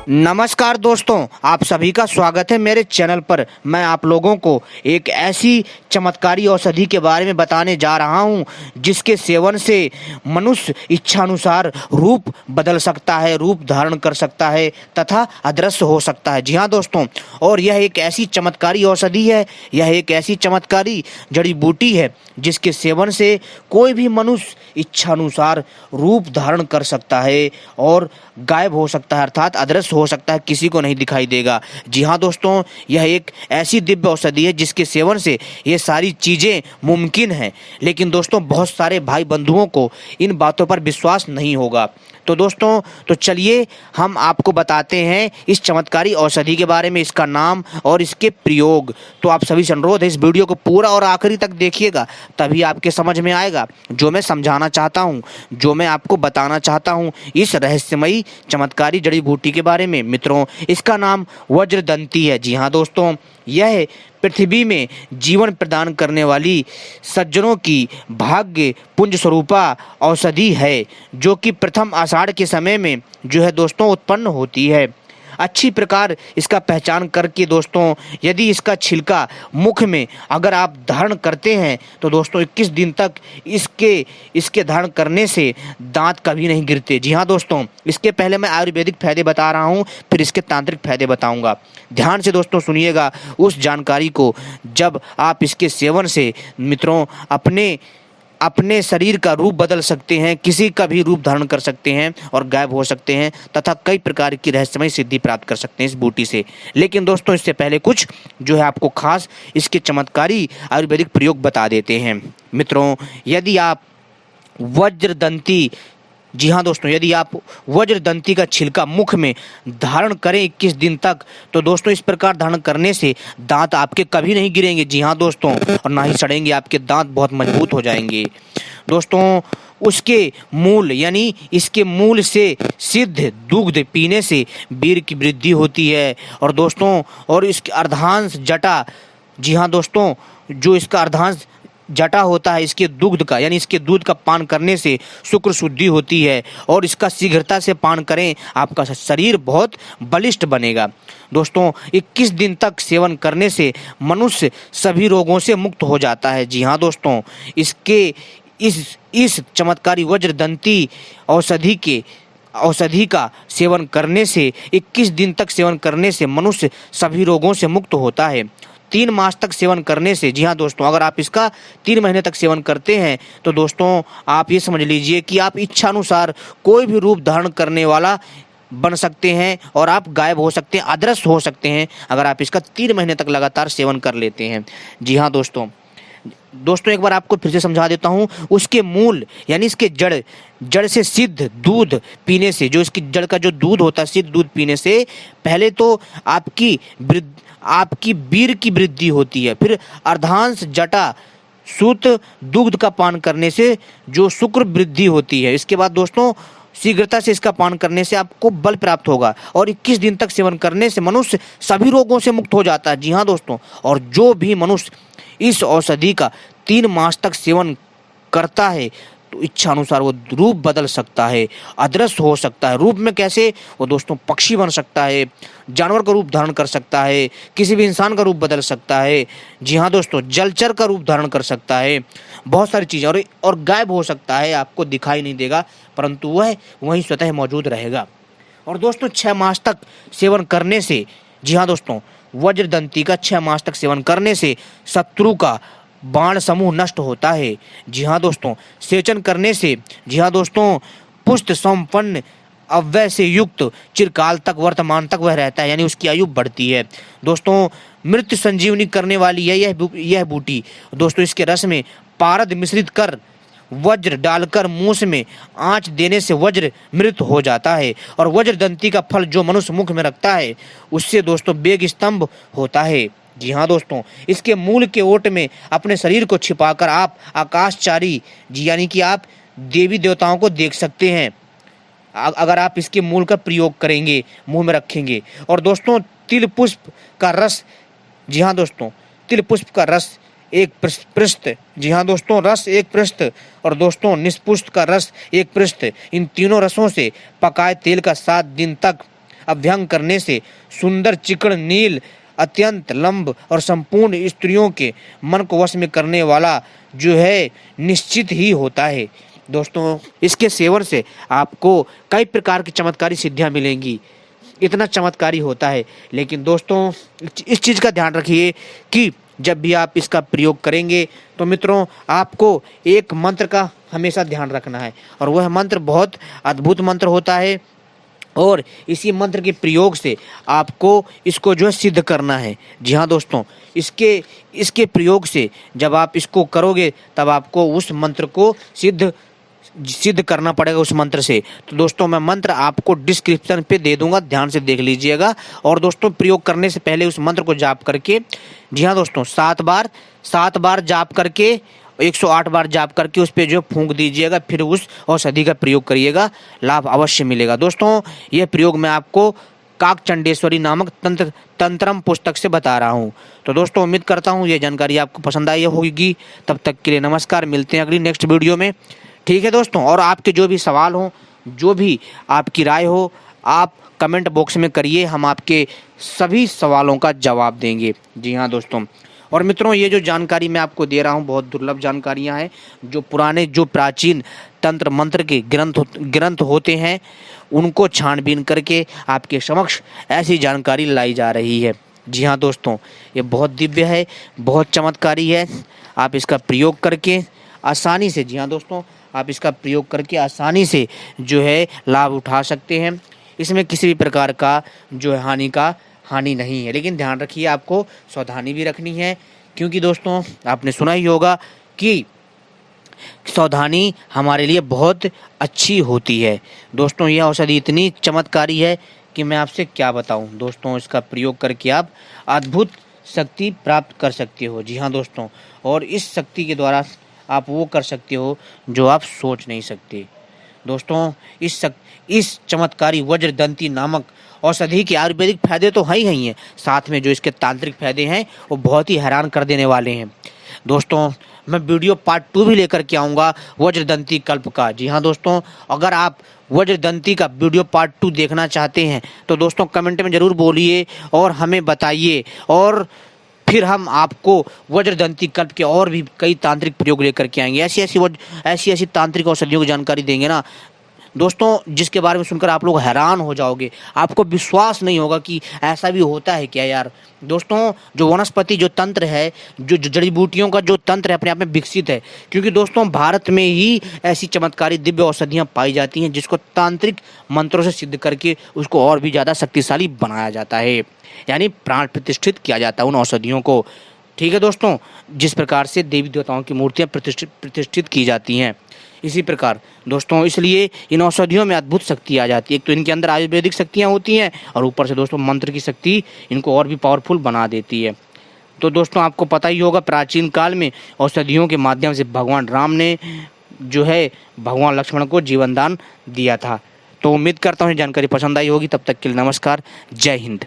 नमस्कार दोस्तों, आप सभी का स्वागत है मेरे चैनल पर। मैं आप लोगों को एक ऐसी चमत्कारी औषधि के बारे में बताने जा रहा हूं जिसके सेवन से मनुष्य इच्छानुसार रूप बदल सकता है, रूप धारण कर सकता है तथा अदृश्य हो सकता है। जी हाँ दोस्तों, और यह एक ऐसी चमत्कारी औषधि है, यह एक ऐसी चमत्कारी जड़ी बूटी है जिसके सेवन से कोई भी मनुष्य इच्छानुसार रूप धारण कर सकता है और गायब हो सकता है, अर्थात अदृश्य हो सकता है, किसी को नहीं दिखाई देगा। जी हाँ दोस्तों, यह एक ऐसी दिव्य औषधि है जिसके सेवन से ये सारी चीज़ें मुमकिन हैं। लेकिन दोस्तों, बहुत सारे भाई बंधुओं को इन बातों पर विश्वास नहीं होगा। तो दोस्तों, तो चलिए हम आपको बताते हैं इस चमत्कारी औषधि के बारे में, इसका नाम और इसके प्रयोग। तो आप सभी से अनुरोध है, इस वीडियो को पूरा और आखिरी तक देखिएगा, तभी आपके समझ में आएगा जो मैं समझाना चाहता हूँ, जो मैं आपको बताना चाहता हूँ इस रहस्यमयी चमत्कारी जड़ी बूटी के बारे में। मित्रों, इसका नाम वज्रदंती है। जी हाँ दोस्तों, यह पृथ्वी में जीवन प्रदान करने वाली सज्जनों की भाग्य पुंज स्वरूपा औषधि है, जो कि प्रथम आषाढ़ के समय में जो है दोस्तों उत्पन्न होती है। अच्छी प्रकार इसका पहचान करके दोस्तों, यदि इसका छिलका मुख में अगर आप धारण करते हैं तो दोस्तों 21 दिन तक इसके धारण करने से दांत कभी नहीं गिरते। जी हाँ दोस्तों, इसके पहले मैं आयुर्वेदिक फायदे बता रहा हूँ, फिर इसके तांत्रिक फायदे बताऊँगा। ध्यान से दोस्तों सुनिएगा उस जानकारी को। जब आप इसके सेवन से मित्रों अपने शरीर का रूप बदल सकते हैं, किसी का भी रूप धारण कर सकते हैं और गायब हो सकते हैं तथा कई प्रकार की रहस्यमय सिद्धि प्राप्त कर सकते हैं इस बूटी से। लेकिन दोस्तों, इससे पहले कुछ जो है आपको खास इसके चमत्कारी आयुर्वेदिक प्रयोग बता देते हैं। मित्रों, यदि आप वज्रदंती जी हाँ दोस्तों, यदि आप वज्रदंती का छिलका मुख में धारण करें 21 दिन तक, तो दोस्तों इस प्रकार धारण करने से दांत आपके कभी नहीं गिरेंगे। जी हाँ दोस्तों, और ना ही सड़ेंगे, आपके दांत बहुत मजबूत हो जाएंगे। दोस्तों, उसके मूल यानी इसके मूल से सिद्ध दुग्ध पीने से वीर की वृद्धि होती है। और दोस्तों, और इसके अर्धांश जटा, जी हाँ दोस्तों, जो इसका अर्धांश जटा होता है इसके दुग्ध का यानी इसके दूध का पान करने से शुक्र शुद्धि होती है। और इसका शीघ्रता से पान करें, आपका शरीर बहुत बलिष्ठ बनेगा। दोस्तों, 21 दिन तक सेवन करने से मनुष्य सभी रोगों से मुक्त हो जाता है। जी हाँ दोस्तों, इस चमत्कारी वज्रदंती औषधि का सेवन करने से 21 दिन तक सेवन करने से मनुष्य सभी रोगों से मुक्त होता है। 3 मास तक सेवन करने से, जी हाँ दोस्तों, अगर आप इसका 3 महीने तक सेवन करते हैं तो दोस्तों आप ये समझ लीजिए कि आप इच्छानुसार कोई भी रूप धारण करने वाला बन सकते हैं और आप गायब हो सकते हैं, अदृश्य हो सकते हैं, अगर आप इसका 3 महीने तक लगातार सेवन कर लेते हैं। जी हाँ दोस्तों, एक बार आपको फिर से समझा देता हूँ। उसके मूल यानी इसके जड़ से सिद्ध दूध पीने से, जो इसकी जड़ का जो दूध होता है, सिद्ध दूध पीने से पहले तो आपकी वीर की वृद्धि होती है। फिर अर्धांश जटा सूत दुग्ध का पान करने से जो शुक्र वृद्धि होती है। इसके बाद दोस्तों शीघ्रता से इसका पान करने से आपको बल प्राप्त होगा और 21 दिन तक सेवन करने से मनुष्य सभी रोगों से मुक्त हो जाता है। जी हाँ दोस्तों, और जो भी मनुष्य इस औषधि का 3 मास तक सेवन करता है तो इच्छा अनुसार वो रूप बदल सकता है, अदृश्य हो सकता है। रूप में कैसे? वो दोस्तों पक्षी बन सकता है, जानवर का रूप धारण कर सकता है, किसी भी इंसान का रूप बदल सकता है। जी हाँ दोस्तों, जलचर का रूप धारण कर सकता है, बहुत सारी चीज़ें, और गायब हो सकता है, आपको दिखाई नहीं देगा परंतु वह वहीं स्वतः मौजूद रहेगा। और दोस्तों 6 मास तक सेवन करने से, जी हाँ दोस्तों, वज्रदंती का 6 मास तक सेवन करने से शत्रु का बाण समूह नष्ट होता है। जी हाँ दोस्तों, सेचन करने से, जी हाँ दोस्तों, पुष्ट संपन्न अव्यय से युक्त चिरकाल तक वर्तमान तक वह रहता है, यानी उसकी आयु बढ़ती है। दोस्तों, मृत्यु संजीवनी करने वाली है यह बूटी। दोस्तों, इसके रस में पारद मिश्रित कर वज्र डालकर मूस में आंच देने से वज्र मृत हो जाता है। और वज्रदंती का फल जो मनुष्य मुख में रखता है उससे दोस्तों वेग स्तंभ होता है। जी हाँ दोस्तों, इसके मूल के ओट में अपने शरीर को छिपाकर आप आकाशचारी, जी यानी कि आप देवी देवताओं को देख सकते हैं अगर आप इसके मूल का प्रयोग करेंगे, मुंह में रखेंगे। और दोस्तों तिल पुष्प का रस, जी हाँ दोस्तों, तिल पुष्प का रस एक पृष्ठ, जी हाँ दोस्तों, रस एक पृष्ठ, और दोस्तों निष्पुष्ट का रस एक पृष्ठ, इन तीनों रसों से पकाए तेल का 7 दिन तक अभ्यंग करने से सुंदर चिकन नील अत्यंत लंब और संपूर्ण स्त्रियों के मन को वश में करने वाला जो है निश्चित ही होता है। दोस्तों इसके सेवन से आपको कई प्रकार की चमत्कारी सिद्धियां मिलेंगी, इतना चमत्कारी होता है। लेकिन दोस्तों इस चीज़ का ध्यान रखिए कि जब भी आप इसका प्रयोग करेंगे तो मित्रों आपको एक मंत्र का हमेशा ध्यान रखना है, और वह मंत्र बहुत अद्भुत मंत्र होता है, और इसी मंत्र के प्रयोग से आपको इसको जो है सिद्ध करना है। जी हाँ दोस्तों, इसके प्रयोग से जब आप इसको करोगे तब आपको उस मंत्र को सिद्ध करना पड़ेगा उस मंत्र से। तो दोस्तों मैं मंत्र आपको डिस्क्रिप्शन पे दे दूंगा, ध्यान से देख लीजिएगा। और दोस्तों प्रयोग करने से पहले उस मंत्र को जाप करके, जी हाँ दोस्तों 7 बार जाप करके 108 बार जाप करके उस पे जो फूंक दीजिएगा, फिर उस औषधि का प्रयोग करिएगा, लाभ अवश्य मिलेगा। दोस्तों यह प्रयोग मैं आपको काकचंडेश्वरी नामक तंत्रम पुस्तक से बता रहा हूँ। तो दोस्तों उम्मीद करता हूँ ये जानकारी आपको पसंद आई होगी। तब तक के लिए नमस्कार, मिलते हैं अगली नेक्स्ट वीडियो में। ठीक है दोस्तों, और आपके जो भी सवाल हो, जो भी आपकी राय हो, आप कमेंट बॉक्स में करिए, हम आपके सभी सवालों का जवाब देंगे। जी हाँ दोस्तों, और मित्रों ये जो जानकारी मैं आपको दे रहा हूँ बहुत दुर्लभ जानकारियाँ हैं, जो प्राचीन तंत्र मंत्र के ग्रंथ होते हैं उनको छानबीन करके आपके समक्ष ऐसी जानकारी लाई जा रही है। जी हाँ दोस्तों, ये बहुत दिव्य है, बहुत चमत्कारी है। आप इसका प्रयोग करके आसानी से, जी हाँ दोस्तों, आप इसका प्रयोग करके आसानी से जो है लाभ उठा सकते हैं। इसमें किसी भी प्रकार का जो है हानि नहीं है। लेकिन ध्यान रखिए आपको सावधानी भी रखनी है, क्योंकि दोस्तों आपने सुना ही होगा कि सावधानी हमारे लिए बहुत अच्छी होती है। दोस्तों यह औषधि इतनी चमत्कारी है कि मैं आपसे क्या बताऊं। दोस्तों इसका प्रयोग करके आप अद्भुत शक्ति प्राप्त कर सकते हो। जी हाँ दोस्तों, और इस शक्ति के द्वारा आप वो कर सकते हो जो आप सोच नहीं सकते। दोस्तों इस चमत्कारी वज्रदंती नामक औषधि के आयुर्वेदिक फायदे तो हैं ही हैं, साथ में जो इसके तांत्रिक फायदे हैं वो बहुत ही हैरान कर देने वाले हैं। दोस्तों मैं वीडियो पार्ट 2 भी लेकर के आऊँगा वज्रदंती कल्प का। जी हाँ दोस्तों, अगर आप वज्रदंती का वीडियो पार्ट 2 देखना चाहते हैं तो दोस्तों कमेंट में ज़रूर बोलिए और हमें बताइए, और फिर हम आपको वज्रदंती कल्प के और भी कई तांत्रिक प्रयोग लेकर के आएंगे। ऐसी तांत्रिक औषधियों की जानकारी देंगे ना दोस्तों, जिसके बारे में सुनकर आप लोग हैरान हो जाओगे, आपको विश्वास नहीं होगा कि ऐसा भी होता है क्या यार। दोस्तों जो वनस्पति जो तंत्र है, जो जड़ी बूटियों का जो तंत्र है अपने आप में विकसित है, क्योंकि दोस्तों भारत में ही ऐसी चमत्कारी दिव्य औषधियाँ पाई जाती हैं जिसको तांत्रिक मंत्रों से सिद्ध करके उसको और भी ज़्यादा शक्तिशाली बनाया जाता है, यानी प्राण प्रतिष्ठित किया जाता है उन औषधियों को। ठीक है दोस्तों, जिस प्रकार से देवी देवताओं की मूर्तियाँ प्रतिष्ठित की जाती हैं, इसी प्रकार दोस्तों इसलिए इन औषधियों में अद्भुत शक्ति आ जाती है। एक तो इनके अंदर आयुर्वेदिक शक्तियाँ होती हैं, और ऊपर से दोस्तों मंत्र की शक्ति इनको और भी पावरफुल बना देती है। तो दोस्तों आपको पता ही होगा प्राचीन काल में औषधियों के माध्यम से भगवान राम ने जो है भगवान लक्ष्मण को जीवन दान दिया था। तो उम्मीद करता हूँ जानकारी पसंद आई होगी। तब तक के लिए नमस्कार, जय हिंद।